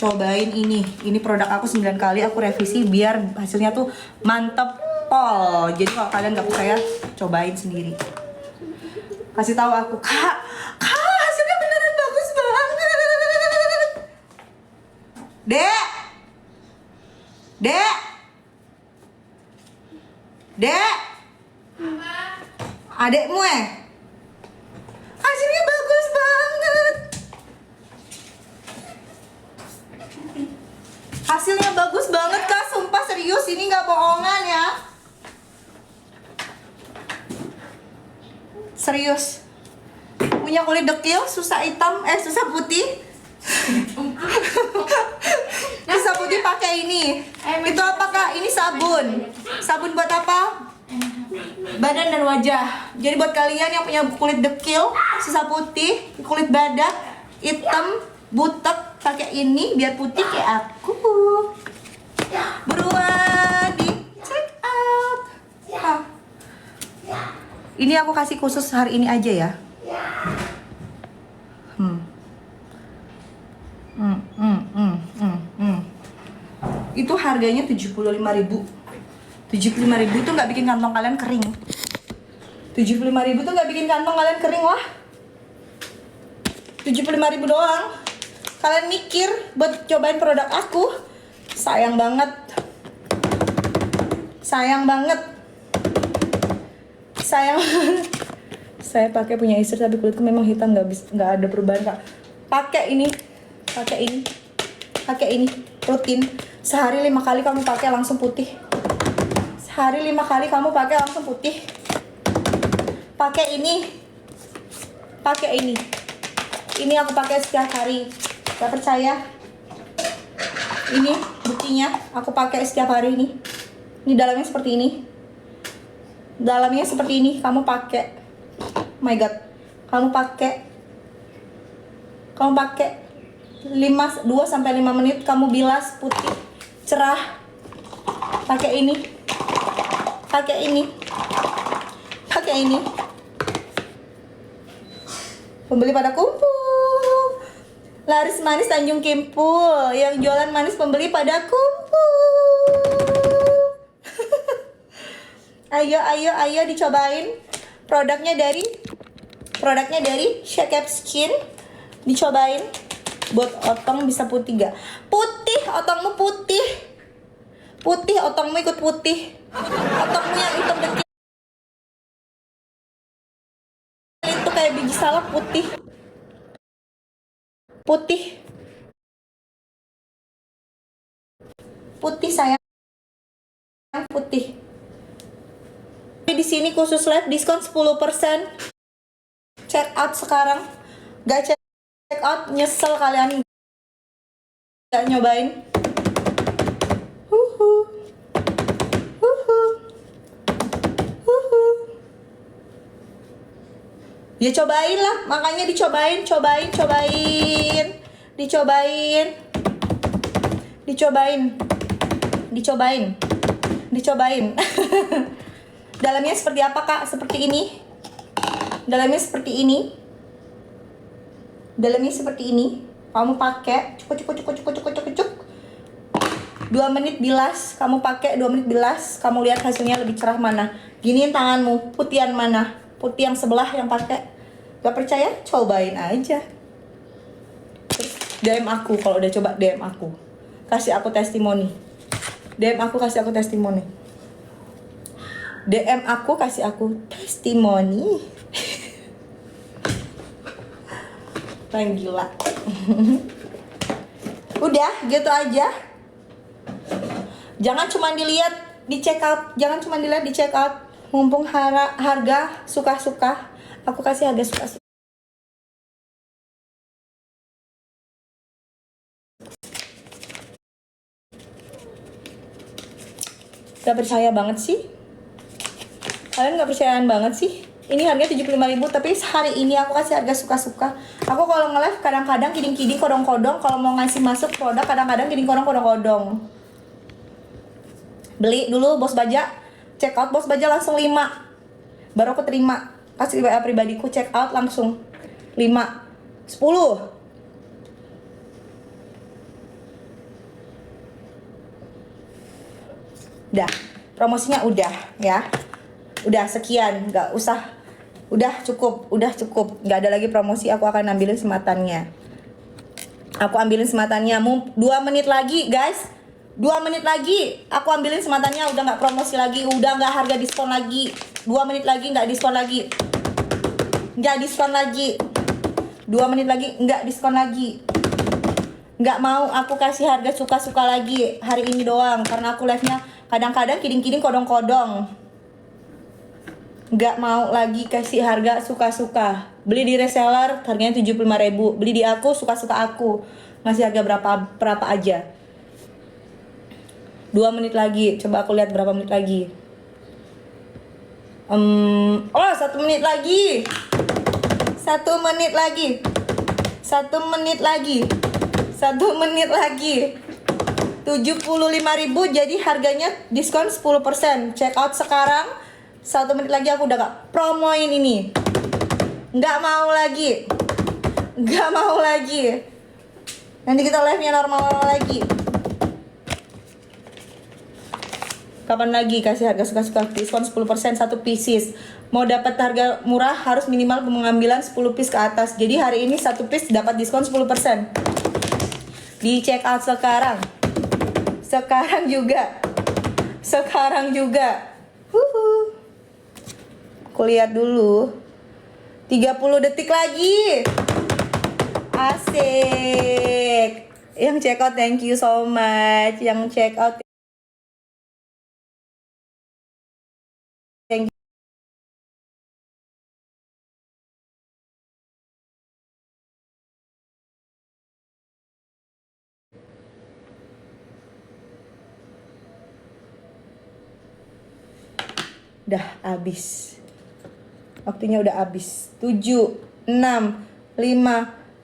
cobain ini. Ini produk aku 9 kali aku revisi biar hasilnya tuh mantep pol. Jadi kalau kalian nggak percaya, cobain sendiri. Kasih tahu aku, kak hasilnya beneran bagus banget. Dek, adekmu hasilnya bagus banget. Hasilnya bagus banget kak, sumpah serius ini nggak bohongan ya. Serius. Punya kulit dekil, susah hitam, susah putih. Susah putih pakai ini. Itu apa kak? Ini sabun. Sabun buat apa? Badan dan wajah. Jadi buat kalian yang punya kulit dekil, susah putih, kulit badak, hitam, butek, pakai ini biar putih kayak aku. Buruan di check out. Ini aku kasih khusus hari ini aja ya. Itu harganya 75.000. 75.000 itu nggak bikin kantong kalian kering. 75.000 tuh nggak bikin kantong kalian kering lah. 75.000 doang. Kalian mikir buat cobain produk aku, sayang banget. Sayang banget. Saya pakai punya istri tapi kulitku memang hitam, nggak ada perubahan kak. Pakai ini rutin. Sehari 5 kali kamu pakai langsung putih. Sehari 5 kali kamu pakai langsung putih. Pakai ini. Ini aku pakai setiap hari. Gak percaya? Ini buktinya. Aku pakai setiap hari ini. Ini dalamnya seperti ini. Dalamnya seperti ini. Kamu pakai. My God. Kamu pakai 2-5 menit kamu bilas putih cerah. Pakai ini. Pembeli pada kumpul. Laris manis Tanjung Kimpul. Yang jualan manis pembeli pada kumpul. Ayo dicobain. Produknya dari Shake Up Skin. Dicobain. Buat otong bisa putih gak? Putih, otongmu putih. Putih, otongmu ikut putih. Otongmu yang hitam dekil itu kayak biji salak putih. Putih sayang, putih. Di sini khusus live diskon 10%. Check out sekarang. Gak check out nyesel kalian gak nyobain. Ya cobain lah, makanya dicobain. Dalamnya seperti apa kak? Seperti ini. Dalamnya seperti ini. Kamu pakai cuk. 2 menit bilas. Kamu pakai 2 menit bilas. Kamu lihat hasilnya lebih cerah mana. Giniin tanganmu. Putihan mana? Putih yang sebelah yang pakai. Gak percaya? Cobain aja. Terus DM aku kalau udah coba. DM aku. Kasih aku testimoni. DM aku kasih aku testimoni. Paling gila. Udah gitu aja. Jangan cuma dilihat di check out. Mumpung harga suka-suka. Aku kasih harga suka-suka. Gak percaya banget sih. Kalian gak percayaan banget sih. Ini harganya 75.000 tapi hari ini aku kasih harga suka-suka. Aku kalau nge-live kadang-kadang kiding-kiding kodong-kodong. Kalau mau ngasih masuk produk kadang-kadang kiding kodong-kodong. Beli dulu Bos Baja. Check out Bos Baja langsung 5. Baru aku terima. Kasih WA pribadiku check out langsung 5. 10. Udah, promosinya udah ya. Udah sekian, nggak usah. Udah cukup, nggak ada lagi promosi. Aku akan ambilin sematannya. Aku ambilin sematannya. 2 menit lagi guys. 2 menit lagi. Aku ambilin sematannya. Udah nggak promosi lagi. Udah nggak harga diskon lagi. 2 menit lagi nggak diskon lagi. Nggak diskon lagi. 2 menit lagi nggak diskon lagi. Nggak mau aku kasih harga suka-suka lagi hari ini doang. Karena aku live-nya kadang-kadang kiding-kiding kodong-kodong. Nggak mau lagi kasih harga suka-suka. Beli di reseller harganya 75.000. Beli di aku suka-suka aku. Ngasih harga berapa aja. 2 menit lagi. Coba aku lihat berapa menit lagi. 1 menit lagi. 1 menit lagi. 1 menit lagi. 1 menit lagi. 75.000 jadi harganya diskon 10%. Check out sekarang. 1 menit lagi aku udah gak promoin ini. Nggak mau lagi. Nggak mau lagi. Nanti kita live-nya normal lagi. Kapan lagi kasih harga suka-suka? Diskon 10% 1 pieces. Mau dapat harga murah harus minimal pengambilan 10 piece ke atas. Jadi hari ini 1 piece dapat diskon 10%. Di check out sekarang. Sekarang juga. Sekarang juga. Aku lihat dulu. 30 detik lagi. Asik. Yang check out thank you so much. Yang check out thank you. Udah habis. Waktunya udah habis. 7, 6, 5,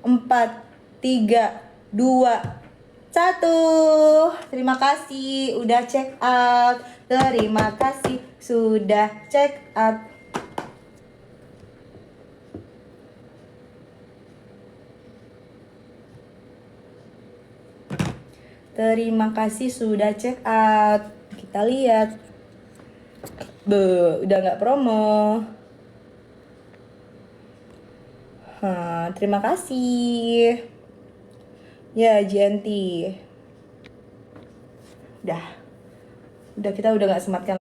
4, 3, 2, 1. Terima kasih udah check out. Terima kasih sudah check out. Terima kasih sudah check out. Kita lihat. Udah nggak promo. Terima kasih. Ya, GNT. Udah kita udah nggak sematkan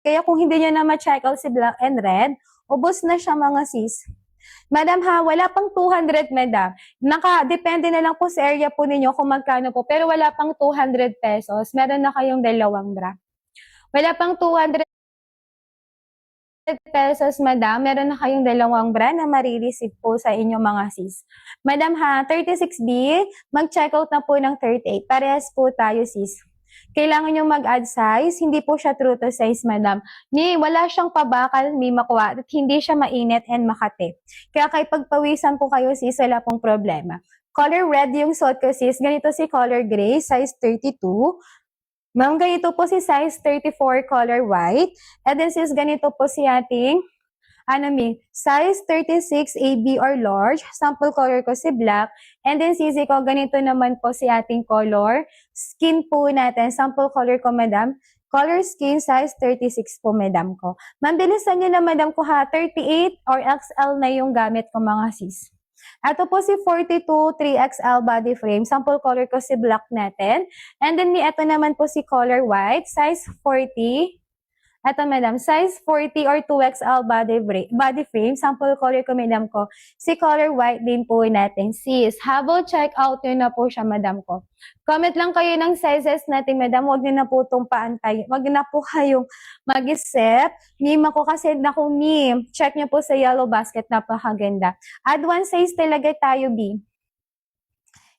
Kaya kung hindi nyo na ma-check out si black and red, ubos na siya mga sis. Madam ha, wala pang 200 madam. Depende na lang po sa area po ninyo kung magkano po. Pero wala pang 200 pesos. Meron na kayong dalawang bra. Wala pang 200 pesos, madam. Meron na kayong dalawang bra na marireceive po sa inyong mga sis. Madam ha, 36B, mag-check out na po ng 38. Parehas po tayo sis. Kailangan nyo mag-add size, hindi po siya true to size, madam. Wala siyang pabakal, may makuha, at hindi siya mainit and makate. Kaya kahit pagpawisan po kayo, sis, wala pong problema. Color red yung suot ko, sis. Ganito si color gray, size 32. Ma'am, ganito po si size 34, color white. And then, sis, ganito po si ating size 36 AB or large. Sample color ko si black. And then sisi ko, ganito naman po si ating color. Skin po natin. Sample color ko, madam. Color skin, size 36 po, madam ko. Ma'am, bilisan nyo na, madam ko ha. 38 or XL na yung gamit ko, mga sis. Ito po si 42 3XL body frame. Sample color ko si black natin. And then, ito naman po si color white. Size 40. Ito, madam, size 40 or 2XL body frame. Sample color ko, madam ko. Si color white din po natin. Sis, habang check out nyo na po siya, madam ko. Comment lang kayo ng sizes natin, madam. Huwag nyo na po itong paantay. Huwag na po kayong mag-isip. Meme ako kasi, naku, meme. Check nyo po sa yellow basket. Napakaganda. Add one size talaga tayo, B.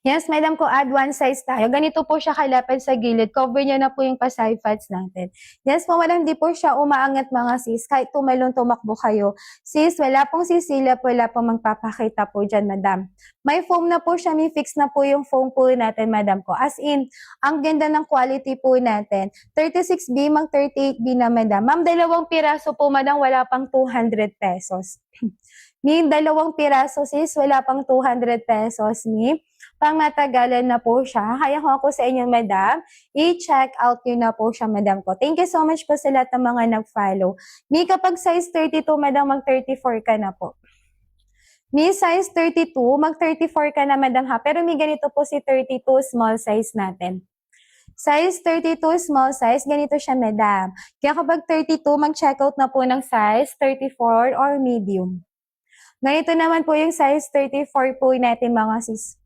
Yes, madam ko, add one size tayo. Ganito po siya kalapad sa gilid. Cover nyo na po yung pa-side fats natin. Yes po, madam, di po siya umaangat mga sis. Kahit tumalon, tumakbo kayo. Sis, wala pong sisilap, wala pong magpapakita po dyan, madam. May foam na po siya, may fix na po yung foam po natin, madam ko. As in, ang ganda ng quality po natin. 36B, mag 38B na, madam. Ma'am, dalawang piraso po, madam, wala pang 200 pesos. May dalawang piraso, sis, wala pang 200 pesos, ni. Pang matagalan na po siya. Kaya kung ako sa inyo, madam, i-check out nyo na po siya, madam ko. Thank you so much po sa lahat ng mga nag-follow. May kapag size 32, madam, mag 34 ka na po. May size 32, mag 34 ka na, madam ha. Pero may ganito po si 32 small size natin. Size 32 small size, ganito siya, madam. Kaya kapag 32, mag-check out na po ng size 34 or medium. Ganito naman po yung size 34 po natin, mga sis.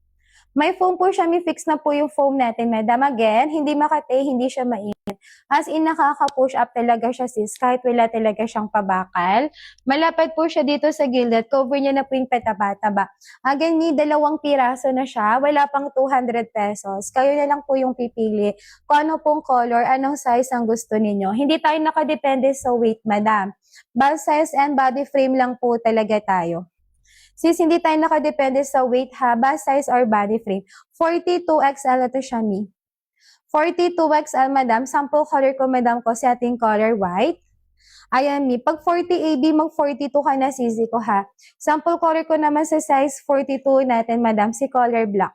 May foam po siya, may fix na po yung foam natin, madam. Again, hindi makate, hindi siya mainit. As in, nakaka-push up talaga siya, sis, kahit wala talaga siyang pabakal. Malapad po siya dito sa gilid, cover niya na po yung pataba-taba. Again, may dalawang piraso na siya, wala pang 200 pesos. Kayo na lang po yung pipili kung ano pong color, anong size ang gusto ninyo. Hindi tayo nakadepende sa weight, madam. Ball size and body frame lang po talaga tayo. Sis, hindi tayo nakadepende sa weight, haba, size, or body frame. 42XL ito siya, mi. 42XL, madam. Sample color ko, madam ko, sa ating color white. Ayan, mi. Pag 40AB, mag 42 ka na, sisi ko, ha. Sample color ko naman sa size 42 natin, madam, si color black.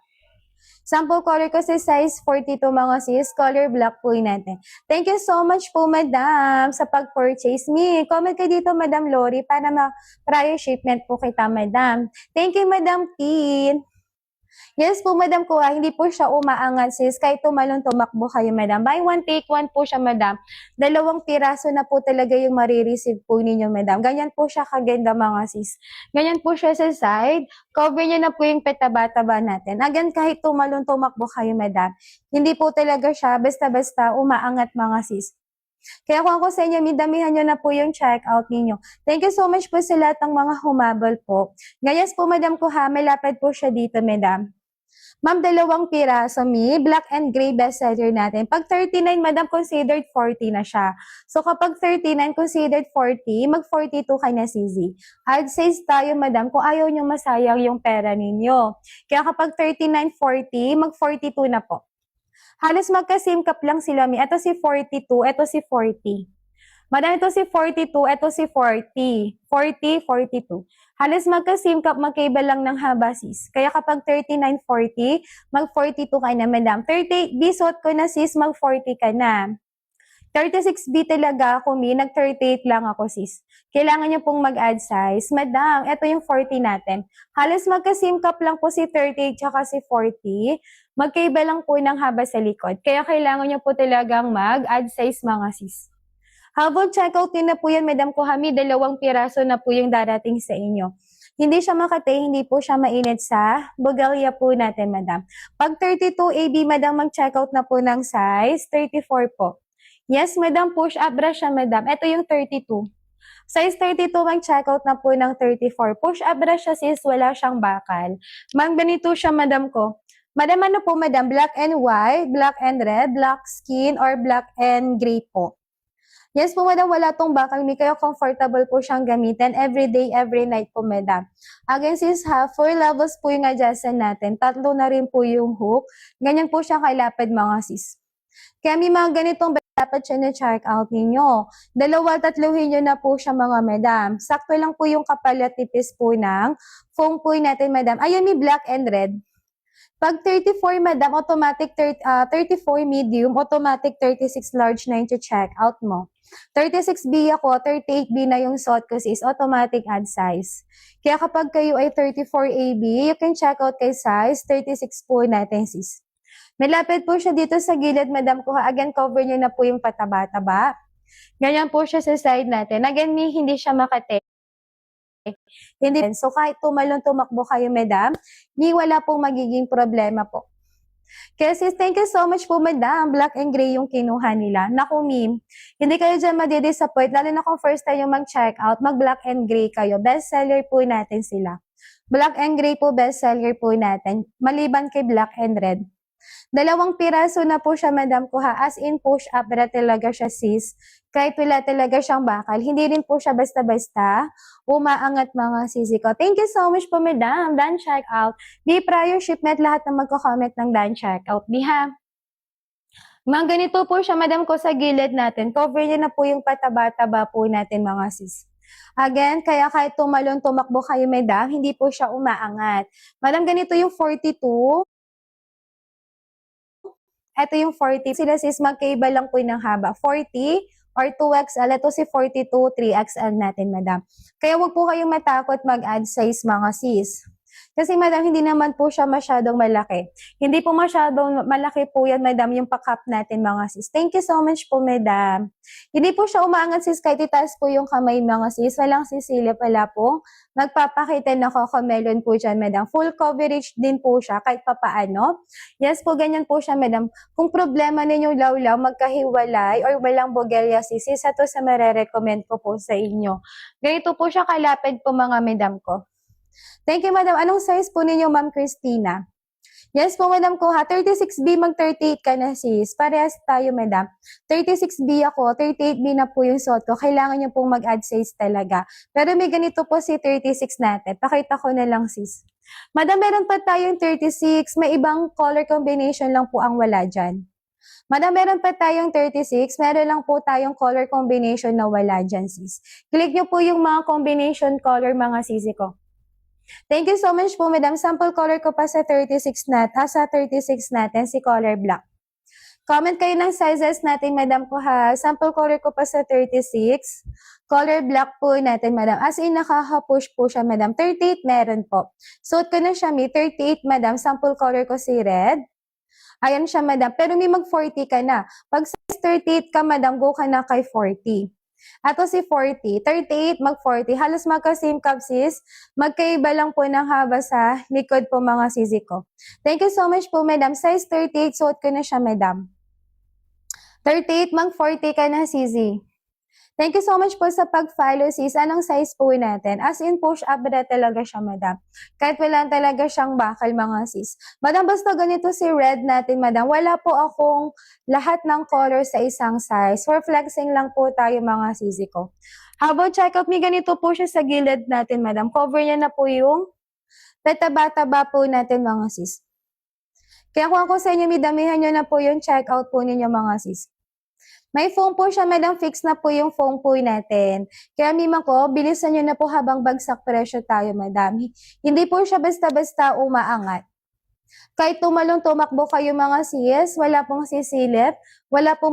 Sample color ko sa size 42, mga sis, color black po natin. Thank you so much po, madam, sa pag-purchase. Comment kayo dito, Madam Lori, para ma-prior shipment po kita, madam. Thank you, Madam Tin. Yes po, madam ko, hindi po siya umaangat, sis. Kahit tumalon, tumakbo kayo, madam. Buy one, take one po siya, madam. Dalawang piraso na po talaga yung marireceive po ninyo, madam. Ganyan po siya kaganda, mga sis. Ganyan po siya sa side. Cover niya na po yung petaba-taba natin. Again, kahit tumalon, tumakbo kayo, madam. Hindi po talaga siya basta-basta umaangat, mga sis. Kaya kung ako sa inyo, midamihan nyo na po yung check-out ninyo. Thank you so much po sa lahat ng mga humabol po. Gayas po, madam ko ha, may lapad po siya dito, madam. Ma'am, dalawang piraso, black and gray bestseller natin. Pag 39, madam, considered 40 na siya. So kapag 39, considered 40, mag 42 ka na, CZ. Add size tayo, madam, kung ayaw nyo masayang yung pera ninyo. Kaya kapag 39, 40, mag 42 na po. Halos magka-same cup lang sila, mi. Ito si 42, ito si 40. Madam, ito si 42, ito si 40. 40, 42. Halos magka-same cup, magkaiba lang ng haba, sis. Kaya kapag 39, 40, mag 42 ka na, madam. 38, suot ko na, sis, mag 40 ka na. 36B talaga ako, mi. Nag 38 lang ako, sis. Kailangan nyo pong mag-add size. Madam, ito yung 40 natin. Halos magka-same cup lang po si 38 tsaka si 40. Magkaiba lang po ng haba sa likod. Kaya kailangan nyo po talagang mag-add size, mga sis. Habang checkout niyo na po yan, Madam Kuhami, 2 piraso na po yung darating sa inyo. Hindi siya makate, hindi po siya mainit sa bogalya po natin, Madam. Pag 32 AB, Madam, mag-checkout na po ng size 34 po. Yes, Madam, push up bra siya, Madam. Ito yung 32. Size 32, mag-checkout na po ng 34. Push up bra siya, sis, wala siyang bakal. Mang ganito siya, Madam ko. Madam, ano po, Madam? Black and white, black and red, black skin, or black and gray po? Yes po, Madam, wala tong bakal. Hindi kayo comfortable po siyang gamitin every day, every night po, Madam. Again, sis, 4 levels po yung adjustment natin. 3 na rin po yung hook. Ganyan po siya kalapad, mga sis. Kaya may mga ganitong dapat siya na-check out ninyo. 2-3 nyo na po siya, mga Madam. Sakto lang po yung kapal at tipis po ng foam po natin, Madam. Ayun, may black and red. Pag 34, Madam, automatic 34 medium, automatic 36 large na yung check out mo. 36B ako, 38B na yung suot ko, sis, automatic add size. Kaya kapag kayo ay 34AB, you can check out kay size 36 po natin, sis. May lapit po siya dito sa gilid, Madam Kuha. Again, cover nyo na po yung pataba-taba. Ganyan po siya sa side natin. Again, hindi siya makate. Hindi. So, kahit tumakbo kayo, Madam, wala pong magiging problema po. Kaya sis, thank you so much po, Madam. Black and gray yung kinuha nila. Naku, ma'am, hindi kayo dyan madidisappoint. Lalo na kung first time yung mag-check out, mag-black and gray kayo. Best seller po natin sila. Black and gray po, best seller po natin. Maliban kay black and red. 2 piraso na po siya, Madam Kuha. As in, push up na talaga siya, sis. Kahit wala talaga siyang bakal. Hindi rin po siya basta-basta umaangat, mga sisi ko. Thank you so much po, Madam. Done check out. Di prior shipment, lahat na magko-comment ng done check out. Di ha? Mga ganito po siya, Madam ko, sa gilid natin. Cover niya na po yung pataba-taba po natin, mga sis. Again, kaya kahit tumakbo kayo, Madam, hindi po siya umaangat. Madam, ganito yung 42. Ito yung 40. Sila sis, magkaiba lang po ng haba. 40 or 2XL. Ito si 42, 3XL natin, Madam. Kaya wag po kayong matakot mag-add size, mga sis. Kasi, Madam, hindi naman po siya masyadong malaki. Hindi po masyadong malaki po yan, Madam, yung pack-up natin, mga sis. Thank you so much po, Madam. Hindi po siya umaangat, sis, kahit itaas po yung kamay, mga sis. Walang sisilip, wala po. Magpapakita na cocomelon po dyan, Madam. Full coverage din po siya, kahit papaano. Yes po, ganyan po siya, Madam. Kung problema ninyong lawlaw, magkahiwalay, or walang bogelya, sis, isa to sa marerecommend ko po sa inyo. Ganito po siya kalapad po, mga Madam ko. Thank you, Madam. Anong size po ninyo, Ma'am Christina? Yes po, Madam ko ha. 36B, mag-38 ka na, sis. Parehas tayo, Madam. 36B ako, 38B na po yung suot ko. Kailangan nyo pong mag-add size talaga. Pero may ganito po si 36 natin. Pakita ko na lang, sis. Madam, meron pa tayong 36. May ibang color combination lang po ang wala dyan. Madam, meron pa tayong 36. Meron lang po tayong color combination na wala dyan, sis. Click nyo po yung mga combination color, mga sisi ko. Thank you so much po, Madam. Sample color ko pa sa 36 natin, si color black. Comment kayo ng sizes natin, Madam ko ha. Sample color ko pa sa 36. Color black po natin, Madam. As in, nakaka-push po siya, Madam. 38 meron po. Suot ko na siya, may 38, Madam. Sample color ko si red. Ayan siya, Madam. Pero may mag-40 ka na. Pag size 38 ka, Madam, go ka na kay 40. Ato si 40, 38, mag-40. Halos magka-same cup, sis. Magkaiba lang po ng haba sa likod po, mga sisi ko. Thank you so much po, Madam. Size 38, suot ko na siya, Madam. 38, mag-40 ka na, sisi. Thank you so much po sa pag-follow, sis. Anong size po natin? As in, push up na talaga siya, Madam. Kahit wala talaga siyang bakal, mga sis. Madam, basta ganito si red natin, Madam. Wala po akong lahat ng color sa isang size. For flexing lang po tayo, mga sisi ko. How about check out? May ganito po siya sa gilid natin, Madam. Cover niya na po yung petaba-taba po natin, mga sis. Kaya kung ako sa inyo, may damihan nyo na po yung check out po ninyo, mga sis. May foam po siya, Madam. Fix na po yung foam po natin. Kaya mima ko, bilisan nyo na po habang bagsak presyo tayo, Madam. Hindi po siya basta-basta umaangat. Kahit tumakbo kayo, mga sis, wala pong sisilip, wala pong